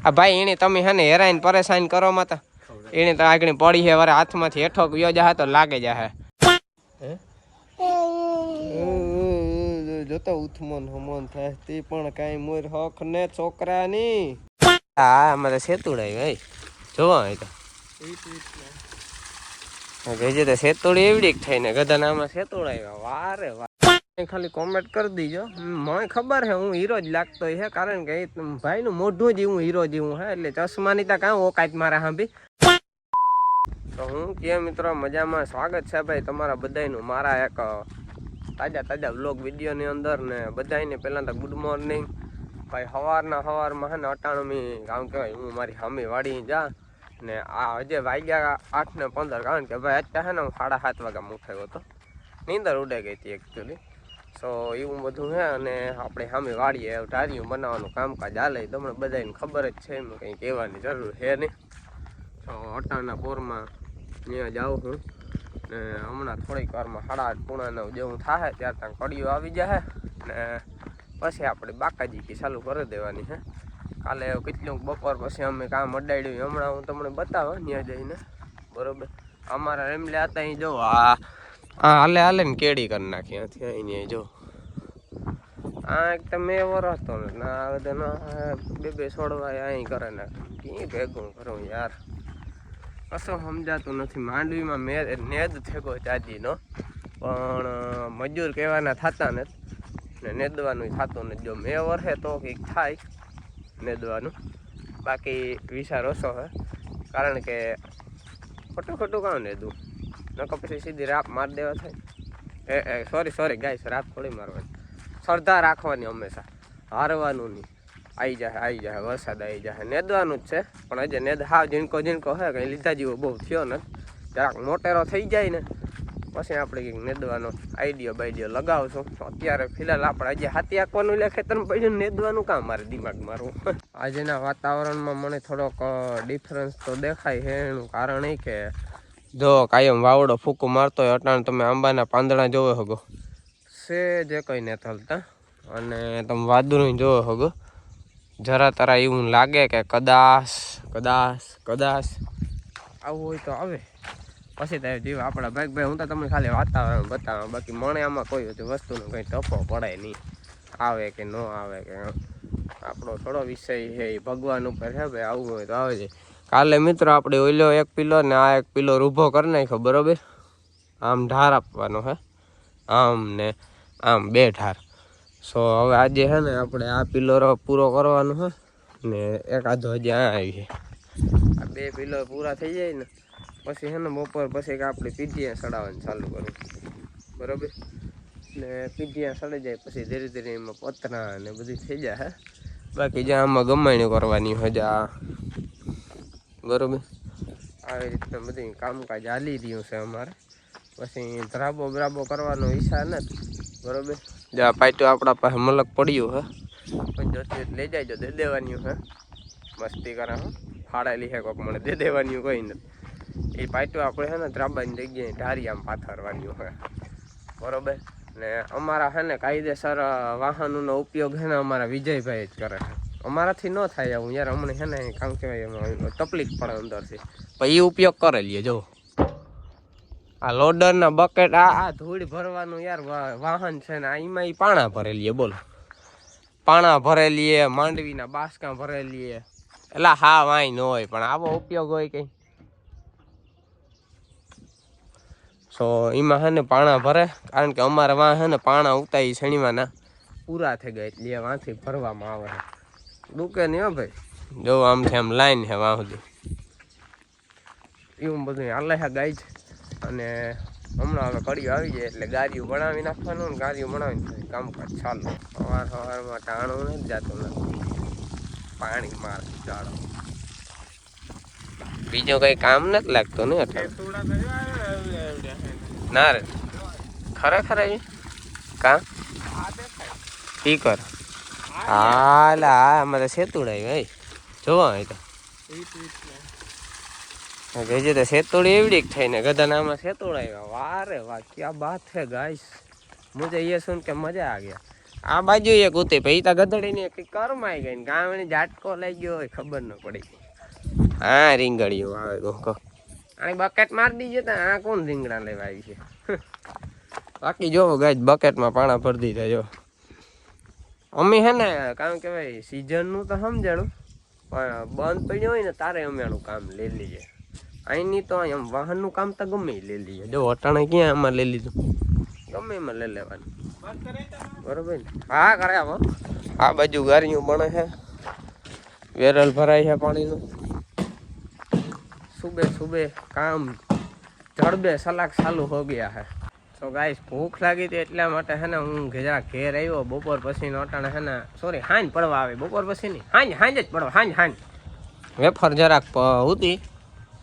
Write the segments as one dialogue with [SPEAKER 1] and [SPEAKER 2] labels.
[SPEAKER 1] આ ભાઈ એને તમે હે ને હેરાન પરેશાન કરો મત એને તો આગળ પડી હે વારે હાથમાંથી હેઠો ગયો જા તો લાગે જા હે જોતો ઉથમન હમન થાય તે પણ કાઈ મોર હક ને છોકરાની હા અમારે સેતુડાઈ ભાઈ જોવા હોય તો ગઈ તો સેતુડી એવડી થઈને ગધાનામાં સેતુડાઈ વારે વાહ ખાલી કોમેન્ટ કરી દીજો મને ખબર હે હું હીરો જ લાગતો હે કારણ કે ભાઈ નું મોઢું જ હું હીરો જેવું હે એટલે ચશ્માની તા કાં ઓકાત મારા હાંભી તો હું કે મિત્રો મજામાં સ્વાગત છે ભાઈ તમારા બધાયનું મારા એક તાજા વ્લોગ વિડીયોની અંદર ને બધાને પહેલાં તો ગુડ મોર્નિંગ ભાઈ સવારમાં હે ને અટાણું કામ કહેવાય હું મારી હામી વાડી જા ને આ હજે વાગ્યા 8:15 કારણ કે ભાઈ અત્યારે હે ને હું 7:30 વાગ્યા ઉઠાયો હતો નીંદર ઉડે ગઈ હતી એકચ્યુઅલી સો એવું બધું હે અને આપણે સામે વાડીએ ઢારિયું બનાવવાનું કામકાજ હાલે તમને બધાને ખબર જ છે એમાં કંઈ કહેવાની જરૂર છે નહીં તો અટાણના પોરમાં ત્યાં જાઉં હું ને હમણાં થોડીક વારમાં 8:30 જેવું થાય ત્યાર ત્યાં કડીઓ આવી જાય ને પછી આપણે બાકાજી ચાલુ કરી દેવાની છે કાલે કેટલું બપોર પછી અમે કામ અડાડ્યું હમણાં હું તમને બતાવો ત્યાં જઈને બરોબર અમારા એમ લે હતા અહીં જો આ હાલે ને કેડી કરી નાખી ત્યાંથી અહીં જો આ એક તો મેં વરો હતો ને ના બે છોડવા અહીં કરે ને કી ભેગું કરું યાર કશું સમજાતું નથી માંડવીમાં નેદ થેગો ચાજીનો પણ મજૂર કહેવાના થતા નથી ને નેદવાનું થતું નથી જો મેં વરસે તો કંઈક થાય નેદવાનું બાકી વિચાર ઓછો છે કારણ કે ખોટું કામ નેદવું નકો પછી સીધી રાપ મારી દેવા થાય સોરી ગાઈસ રાપ થોડી મારવાની શ્રદ્ધા રાખવાની હંમેશા હારવાનું નહીં આવી જાય વરસાદ આવી જાય નેદવાનું જ છે પણ હજે નેદ હાવ જીણકો હે કંઈ લીધા જેવો બહુ થયો ને જરાક મોટેરો થઈ જાય ને પછી આપણે કંઈક નેદવાનો આઈડિયો લગાવશું અત્યારે ફિલહાલ આપણે હજી હાથી આંકવાનું એટલે ખેતરમાં પડ્યું નેદવાનું કામ મારે દિમાગ મારવું આજના વાતાવરણમાં મને થોડોક ડિફરન્સ તો દેખાય છે એનું કારણ એ કે જો કાયમ વાવડો ફૂકો મારતો હોય અટાણ તમે આંબાના પાંદડા જોવો હગો જે કંઈ ને થલતા અને તમે વાદળું જોવો હગો જરા તરા એવું લાગે કે કદાચ આવું હોય તો આવે પછી તો જીવ આપણા ભાઈ હું તો તમને ખાલી વાતાવરણ બતાવું બાકી મને આમાં કોઈ વસ્તુનો કંઈ ટપો પડે નહીં આવે કે ન આવે કે આપણો થોડો વિષય છે એ ભગવાન ઉપર છે ભાઈ આવું હોય તો આવે છે કાલે મિત્રો આપણે ઓઈલો એક પિલો ને આ એક પિલો ઊભો કરી નાખ્યો બરોબર આમ ઢાર આપવાનો હે આમ ને આમ બે ઢાર સો હવે આજે છે ને આપણે આ પિલરો પૂરો કરવાનો છે ને એક આધો હજી આવી છે આ બે પિલર પૂરા થઈ જાય ને પછી છે ને બપોર પછી કે આપણે પીઢિયા સડાવવાનું ચાલુ કરવું બરાબર ને પીઢિયા સડી જાય પછી ધીરે ધીરે એમાં પતરા ને બધી થઈ જાય હે બાકી જ્યાં આમાં ગમાણ્યું કરવાની હજા બરાબર આવી રીતના બધી કામકાજ હાલી રહ્યું છે અમારે પછી ધરાબો કરવાનો ઈચ્છા નથી બરાબર જ્યાં પાટો આપણા પાસે મલક પડ્યું હે પણ જોતી લઈ જાય દે દેવાની હે મસ્તી કરે હું ફાળેલી હે કોક મને દે દેવાની કોઈ નથી એ પાટો આપણે છે ને ધરાબાની જગ્યાએ ઢારિયામાં પાથરવાની હે બરાબર ને અમારા છે ને કાયદેસર વાહનોનો ઉપયોગ છે ને અમારા વિજયભાઈ જ કરે છે અમારાથી ન થાય આવું યાર હમણાં છે ને કામ કહેવાય એમાં તકલીફ પડે અંદરથી પણ એ ઉપયોગ કરે લઈએ જો આ લોડરના બકેટ આ ધૂળ ભરવાનું યાર વાહન છે ને એમાં એ પાણા ભરેલીએ બોલો પાણા ભરેલીએ માંડવીના બાસકા ભરેલીએ એટલે હા વાંઈ ન હોય પણ આવો ઉપયોગ હોય કંઈ સો એમાં છે ને પાણા ભરે કારણ કે અમારે વાં છે ને પાણા ઉતારી શનિવાના પૂરા થઈ ગયા એટલે વાંથી ભરવામાં આવે છે ડૂકે નહીં હો ભાઈ જો આમથી આમ લાઈન છે વાં સુધી એવું બધું હાલે છે ગાય છે અને હમણાં હવે કડીઓ આવી જાય એટલે ગાડીઓ બનાવી નાખવાનું ને ગાડીઓ બનાવીને કામકાજ ચાલુ સવારમાં ટાણું નથી જતું નથી પાણી માર ચાલો બીજું કંઈ કામ નથી લાગતું ને એટલે ના રે ખરેખર કામ ઈ કર હાલ અમારે સેતુડાઈ ભાઈ જોવા હોય તો ગઈ તો સેતુડી એવડી થઈને ગધાનામાં સેતુડાઈ વારે વાહ ક્યાં બાત હે ગાઈસ મુझे ये सुन के मजा आ गया આ બાજુ એક ઉતી પછી તા ગધડીને કઈ કરમાઈ ગઈ ને ગામની ઝાટકો લઈ ગયો હોય ખબર ન પડી. હા રીંગણીઓ આવે ગો આ બકેટ મારી દીજો તો આ કોણ રીંગણા લેવા આવી છે. બાકી જોવો ગાય બકેટમાં પાણા ભરી દીધા જો. અમે હે ને કામ કેવાય સીઝન નું તો સમજાણું પણ બંધ પડ્યું હોય ને તારે અમે આનું કામ લઈ લઈએ. અહીંની તો એમ વાહનનું કામ તો ગમે લઈ લઈએ. જો અટાણે ક્યાં આમાં લઈ લીધું ગમે એમાં લઈ લેવાનું બરોબર ને. હા કરે આવો આ બાજુ ગાડીઓ બને છે વેરલ ભરાય છે પાણીનું. સુબે સુબે કામ જડબે સલાક ચાલુ હો ગયા है. તો ગાઈસ ભૂખ લાગી હતી એટલા માટે હે ને હું જરા ઘેર આવ્યો બપોર પછી અટાણે હે ને સોરી હાંજ પડવા આવે બપોર પછી નહીં હાંજ જ પડવા હાંજ વેફર જરાક હતી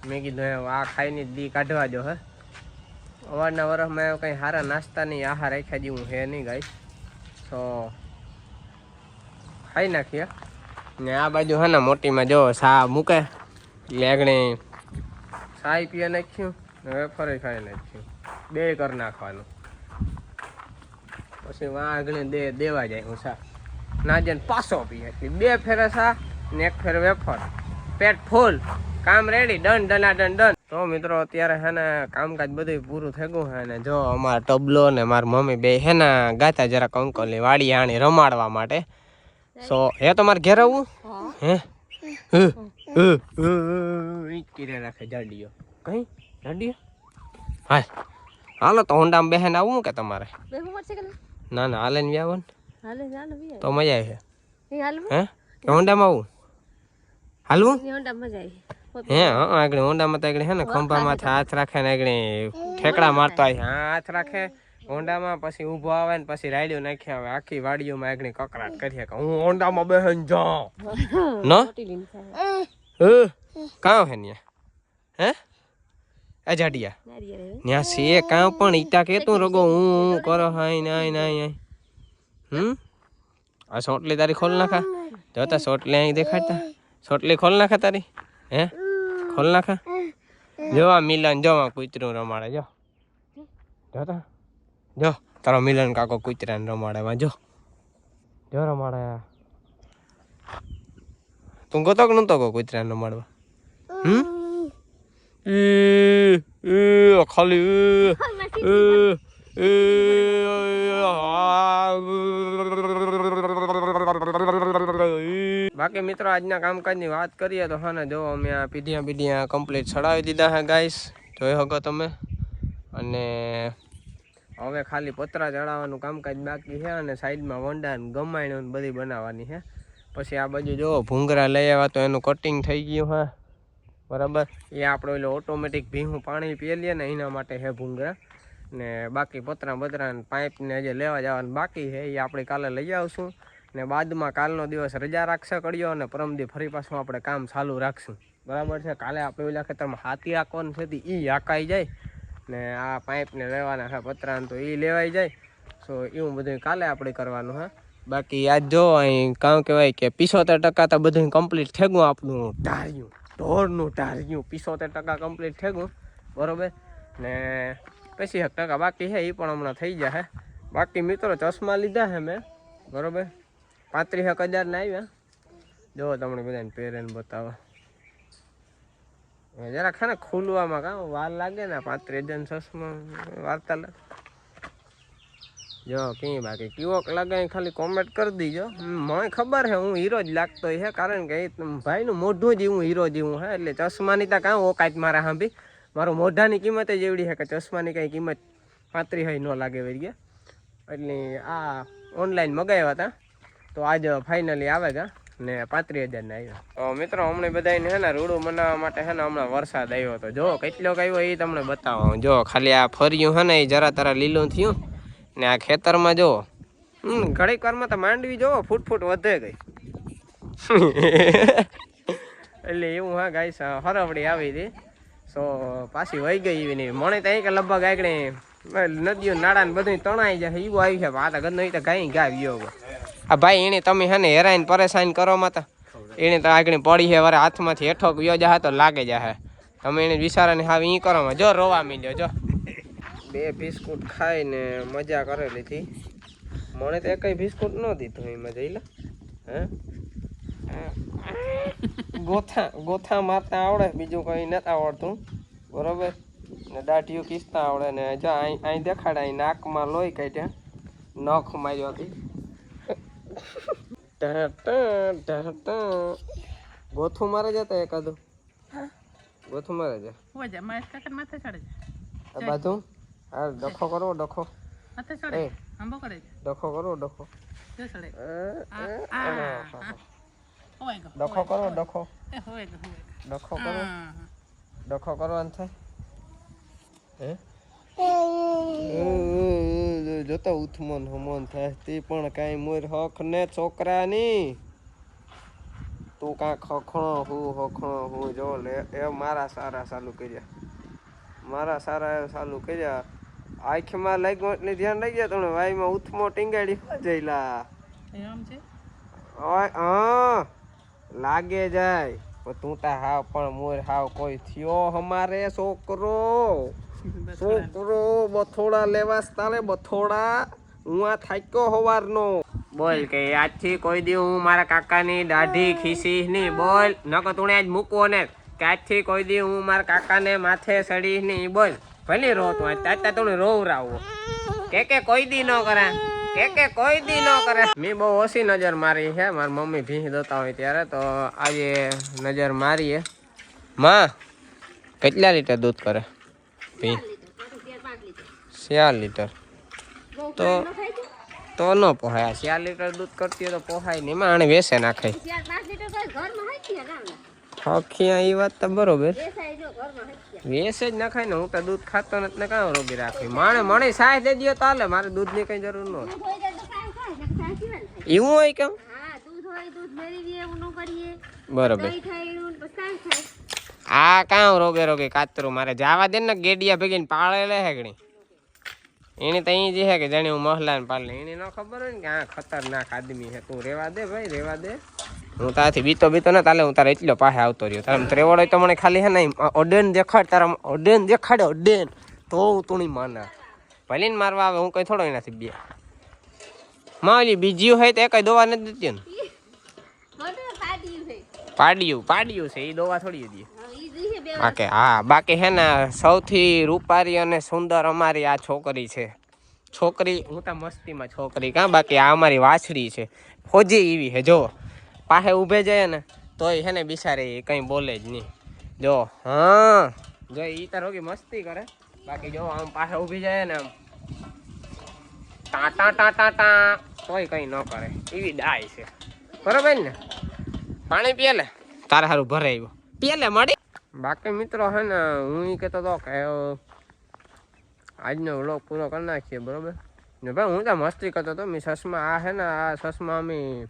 [SPEAKER 1] મેં કીધું આ ખાઈને દી કાઢવા જો હે. અવારના વરસમાં કંઈ સારા નાસ્તાની આહાર રાખ્યા જેવું હે નહીં ગાઈસ. તો ખાઈ નાખીએ ને આ બાજુ હે ને મોટીમાં જો સા મૂકે એટલે આગળ ચાય પીએ નાખ્યું ને વેફર ખાઈ નાખ્યું બે કરી નાખવાનું પછી વાં આગળ દેવા જાય હું સા ના જઈને પાછો પીએ એટલે બે ફેરે સા ને એક ફેર વેફર પેટ ફૂલ કામ રેડી ડન ડના ડન. તો મિત્રો અત્યારે હે ને કામકાજ બધું પૂરું થઈ ગયું હે ને જો અમારા ટબલો ને મારી મમ્મી બે હે ને ગાતા જરાક અંકલની વાડી આણી રમાડવા માટે. સો હે તમારે ઘેર આવું હે કીરે રાખે જાડીઓ કઈ જાડીઓ હા હાલો તો હોન્ડામાં બેહેન આવું કે તમારે ના ના હાલે ને આવો ને તો મજા આવે હે હોન્ડામાં આવું હાલવું હે હા આગળ હોન્ડામાં તો આગળ હે ને ખંભામાં હાથ રાખે ને આગળ ઠેકડા મારતો હોય હાથ રાખે હોન્ડામાં પછી ઊભો આવે ને પછી રાયડ્યો નાખી આવે આખી વાડીઓમાં આગળ કકરાટ કરીએ કે હું હોન્ડામાં બેહન જાઉં ન કાં હે ન્યા હે આ જાડિયા ન્યા છે કાં પણ ઈટા કેતું રગો હું કરો હાઈ નાઈ નાઈ આ સોટલી તારી ખોલ નાખા જોતા સોટલી અહીં દેખાડતા સોટલી ખોલ નાખા તારી હે ખોલ નાખા જો આ મિલન જો આ કૂતરું રમાડે જો જોતા જો તારો મિલન કાકો કૂતરાને રમાડે માં જો રમાડે તું ગોતો કે નતો ગો કૂતરાને રમાડવા ખાલી બાકી મિત્રો આજના કામકાજની વાત કરીએ તો હા ને જો અમે આ પીઢિયા કમ્પ્લીટ ચડાવી દીધા હે ગાઈસ જોઈ શકો તમે. અને હવે ખાલી પતરા ચડાવવાનું કામકાજ બાકી છે અને સાઈડમાં વંડા ને ગમાયણ બધી બનાવવાની છે. પછી આ બાજુ જો ભૂંગરા લઈ આવ્યા તો એનું કટિંગ થઈ ગયું હા બરાબર. એ આપણે એટલે ઓટોમેટિક ભીહું પાણી પી લઈએ ને એના માટે છે ભૂંગરા. ને બાકી પતરા બતરા પાઇપને જે લેવા જવાનું બાકી છે એ આપણે કાલે લઈ આવશું. ને બાદમાં કાલનો દિવસ રજા રાખશે કડિયો અને પરમદી ફરી પાછું આપણે કામ ચાલુ રાખશું બરાબર છે. કાલે આપણે ઓલા ખેતરમાં હાથી આંકવાનું છે એ આંકાઈ જાય ને આ પાઇપને લેવાના છે પતરાને તો એ લેવાઈ જાય. સો એવું બધું કાલે આપણે કરવાનું હે. બાકી આજ જો અહીં કામ કહેવાય કે 75% તો બધું કમ્પ્લીટ થઈ ગયું આપણું ઢાર્યું ઢોરનું ઢાર્યું 75% કમ્પ્લીટ થઈ ગયું બરાબર. ને 50% બાકી છે એ પણ હમણાં થઈ જશે. બાકી મિત્રો ચશ્મા લીધા છે મેં બરાબર 35,000 ના આવ્યા જો તમને બધાને પહેરેને બતાવો જરાક છે ને ખુલવામાં કામ વાર લાગે ને 35,000 ચશ્મા વાર્તા લાગે જો કઈ બાકી કેવોક લાગે ખાલી કોમેન્ટ કરી દીજો. મને ખબર છે હું હીરો જ લાગતો છે કારણ કે ભાઈનું મોઢું જ એવું હીરો જેવું છે એટલે ચશ્માની તો કાં ઓકાત મારા સાંભી મારું મોઢાની કિંમત જ એવડી છે કે ચશ્માની કાંઈ કિંમત 35,000 ન લાગે વળી ગયા. એટલે આ ઓનલાઈન મગાવ્યા હતા તો આજ ફાઇનલી આવે ગયા ને 35,000 ના આવ્યા. તો મિત્રો હમણાં બધાને હે ને રૂડું મનાવવા માટે હે ને હમણાં વરસાદ આવ્યો હતો જો કેટલોક આવ્યો એ તમને બતાવો. જો ખાલી આ ફર્યું હે ને એ જરા તારા લીલું થયું ને આ ખેતરમાં જો ઘડીક વારમાં તો માંડવી જોવો ફૂટ વધે ગઈ એટલે એવું હા ગાઈસ હરવડી આવી હતી સો પાછી વહી ગઈ એવી નહીં મને તો કે લગભગ આગળ નદીઓ નાળા ને બધું તણાઈ જાય એવું આવી છે આ તો ગંદ તો ગાઈ ગાવ્યો આ ભાઈ એને તમે હે ને હેરાઈને પરેશાન કરો માતા એને તો આગળ પડી છે વારે હાથમાંથી હેઠો ગયો જાય તો લાગે જાય તમે એને વિચારાને હાવ ઈ કરો જો રોવા મીલ્યો જો 2 બિસ્કુટ ખાઈને મજા કરેલી હતી મને તો કઈ બિસ્કુટ ન દીધું એમાં જઈ લે હે ગોથા મારતા આવડે બીજું કઈ નથી આવડતું બરોબર ને દાઢીયું કિસતા આવડે ને જો અહીં દેખાડાય નાકમાં લોહી કાઢ્યા નખ માર્યો હતી ગોથું મારે જતા એકાદું ગોથું મારે છે બાજુ હા ડખો કરો ડખો ડખો કરો ડખો ડખો કરો ડખો ડખો કરો ડખો કરો અંતે હે જોતા ઉથમન હમન થાય તે પણ કાંઈ મોર હક ને છોકરાની તું કાંઈ હખણો હું જો લે એ મારા સારા ચાલુ કર્યા મારા સારા ચાલુ કર્યા આંખમાં લાગ્યો એટલે ધ્યાન લઈ ગયા તમે વાઈમાં ઉથમો ટીંગાડી જઈલા હા લાગે જાય તું તા હાવ પણ મોર હાવ કોઈ થયો અમારે છોકરો બથોડા લેવાસ તારે બથોડા હું આ થાક્યો હવારનો બોલ કે આજથી કોઈ દી હું મારા કાકાની દાઢી ખીસીશ નહીં બોલ નકો તું આજ મૂકવો ને કે આજથી કોઈ દી હું મારા કાકાને માથે સડીશ નહીં બોલ ભલે રો તું આજ તું રોવરાવો કે કોઈ દી ન કરે કે કોઈ દી ન કરે મેં બહુ ઓછી નજર મારી છે મારી મમ્મી ભીંસ દોતા હોય ત્યારે તો આજે નજર મારીએ માં કેટલા લીટર દૂધ કરે 4 લીટર તો ન પોહાય 4 લીટર દૂધ કરતી હોય તો પોહાય નહીં માં આને વેસે નાખે હખિયા એ વાત તો બરોબર વેસે જ નખાય ને હું તો દૂધ ખાતો નથી ને કાં રોગી રાખવી મણે સાય દે દો તો હાલે મારે દૂધની કઈ જરૂર ન એવું હોય કેમ બરોબર આ કાં રોગે કાતરું મારે જવા દે ને ગેડિયા ભેગીને પાળે લે હેગણી એને તો અહીં જે હે કે જાણે હું મહલાને પાલે એને ન ખબર હોય ને કે આ ખતરનાક આદમી છે તું રેવા દે ભાઈ રેવા દે હું તારાથી બીતો ને તાલે હું તારે એટલો પાસે આવતો રહ્યો તારા ત્રેવડ હોય તો મને ખાલી હે ને ઓડેન દેખાડ તારા ઓડેન દેખાડે ઓડેન તો હું તું માના ભલે ને મારવા આવે હું કઈ થોડો એનાથી બે માં ઓલી બીજી હોય તો એ કઈ દવા નથી દેતી ને પાડ્યું છે એ દવા થોડી દે બાકી હા બાકી હે ને સૌથી રૂપારી અને સુંદર અમારી આ છોકરી છે છોકરી હું તો મસ્તીમાં છોકરી કાં બાકી આ અમારી વાછડી છે ફોજી એવી હે જો પાસે ઊભે જાય ને તોય હે ને બિચારી કંઈ બોલે જ નહીં જો હા જો એ તારો કે મસ્તી કરે બાકી જો આમ પાસે ઊભી જાય ને આમ ટા તોય કંઈ ન કરે એવી ડાય છે બરોબર ને પાણી પીએ લે તારે સારું ભરાયું પીએ લે મળી બાકી મિત્રો હે ને હું એ કહેતો હતો કે આજનો વ્લોગ પૂરો કરી નાખીએ બરોબર ને ભાઈ હું તો મસ્તી કરતો હતો મેં સસમા આ હે ને આ સસમા અમે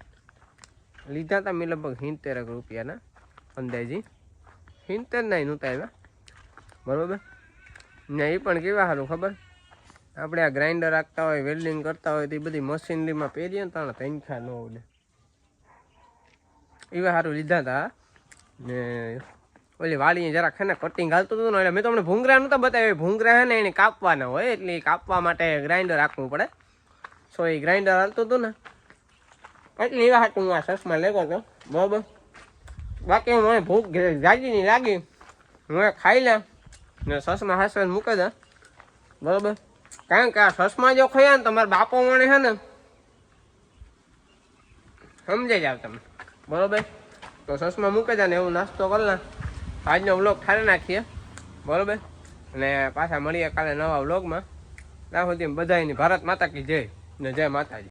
[SPEAKER 1] લીધા હતા મેં લગભગ 70 રૂપિયાના અંદાજી 70 નહીં નહોતા એવા બરોબર ને એ પણ કેવા સારું ખબર આપણે આ ગ્રાઇન્ડર રાખતા હોય વેલ્ડિંગ કરતા હોય તો એ બધી મશીનરીમાં પહેરીએ ને તાણે તનખા ન ઉડે એવા સારું લીધા હતા ને ઓલી વાળીએ જરાક છે ને કટિંગ હાલતું હતું ને એટલે મેં તમને ભૂંગરા નહોતા બતાવ્યું ભૂંગરા છે ને એને કાપવાના હોય એટલે કાપવા માટે ગ્રાઇન્ડર રાખવું પડે સો એ ગ્રાઇન્ડર હાલતું હતું ને એટલે એવા હાટું હું આ સસમાં લેતો હતો બરાબર બાકી મને ભૂખ જાજી નહીં લાગી હું ખાઈ લે ને સસમાં હાસવાને મૂકી દે બરાબર કારણ કે આ સસમાં જો ખાયા ને તમારા બાપો મને છે ને સમજાઈ જાવ તમે બરાબર તો સસમાં મૂકી દે ને એવું નાસ્તો કરી લે આજનો વ્લોગ ઠારી નાખીએ બરાબર અને પાછા મળીએ કાલે નવા વ્લોગમાં ત્યાં સુધી બધાની ભારત માતા કી જય ને જય માતાજી.